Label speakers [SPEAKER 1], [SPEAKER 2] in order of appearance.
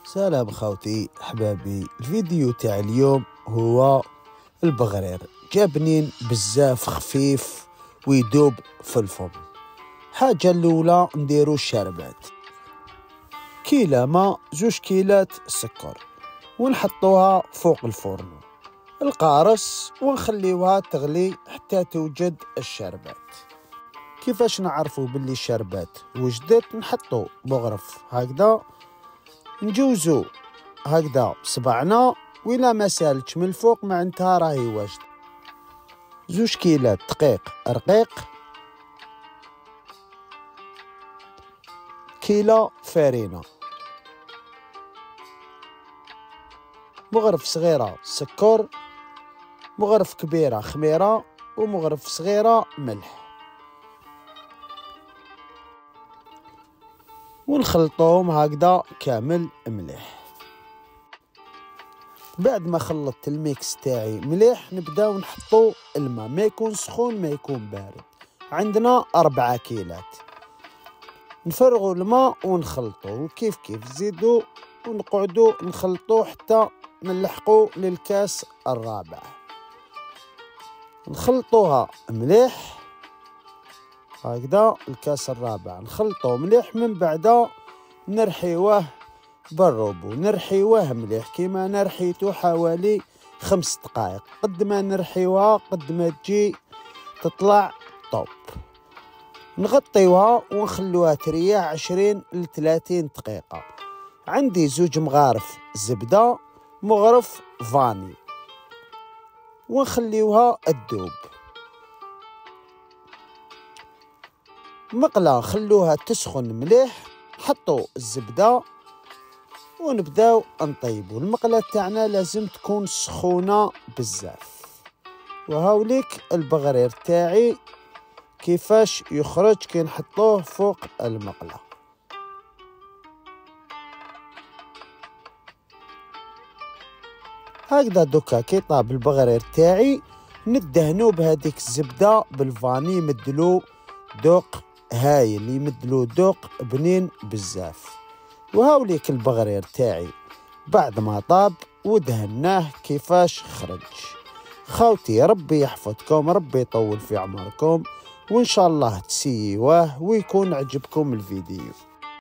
[SPEAKER 1] سلام خوتي احبابي. الفيديو تاع اليوم هو البغرير، جابنين بزاف خفيف ويدوب في الفم. حاجة الاولى نديرو الشربات، كيلة ماء 2 كيلات سكر ونحطوها فوق الفرن القارص ونخليوها تغلي حتى توجد الشربات. كيفاش نعرفوا باللي الشربات وجدت؟ نحطو بغرف هكذا، نجوزو هكذا بصبعنا، وإلا ما سالتش من الفوق معناتها راهي واجد. 2 كيلات دقيق رقيق، كيلة فرينة، مغرف صغيرة سكر، مغرف كبيرة خميرة، ومغرف صغيرة ملح، ونخلطوهم هكذا كامل مليح. بعد ما خلطت الميكس تاعي مليح نبداو نحطو الماء، ما يكون سخون ما يكون بارد. عندنا 4 كيلات، نفرغو الماء ونخلطو، وكيف كيف نزيدو ونقعدو نخلطو حتى نلحقو للكاس الرابع. نخلطوها مليح هكذا، الكاس الرابع نخلطوه مليح، من بعد نرحيوه بالروبو، نرحيوه مليح كيما نرحيتو حوالي 5 دقائق. قد ما نرحيوها قد ما تجي تطلع طوب. نغطيوها ونخلوها تريح 20 ل 30 دقيقة. عندي 2 مغارف زبدة، مغرف فاني، ونخليوها تذوب. مقلة خلوها تسخن مليح، حطوا الزبدة ونبداو نطيبو. المقلة تاعنا لازم تكون سخونة بزاف. وهاوليك البغرير تاعي كيفاش يخرج كي نحطوه فوق المقلة. هكذا دوكا كي طاب البغرير تاعي ندهنو بهذيك الزبدة بالفاني، يمدلو ذوق هايل، يمدلو ذوق بنين بزاف. وهاوليك البغرير تاعي بعد ما طاب ودهناه كيفاش خرج. خوتي ربي يحفظكم، ربي يطول في عمركم، وان شاء الله تسيوه ويكون عجبكم الفيديو.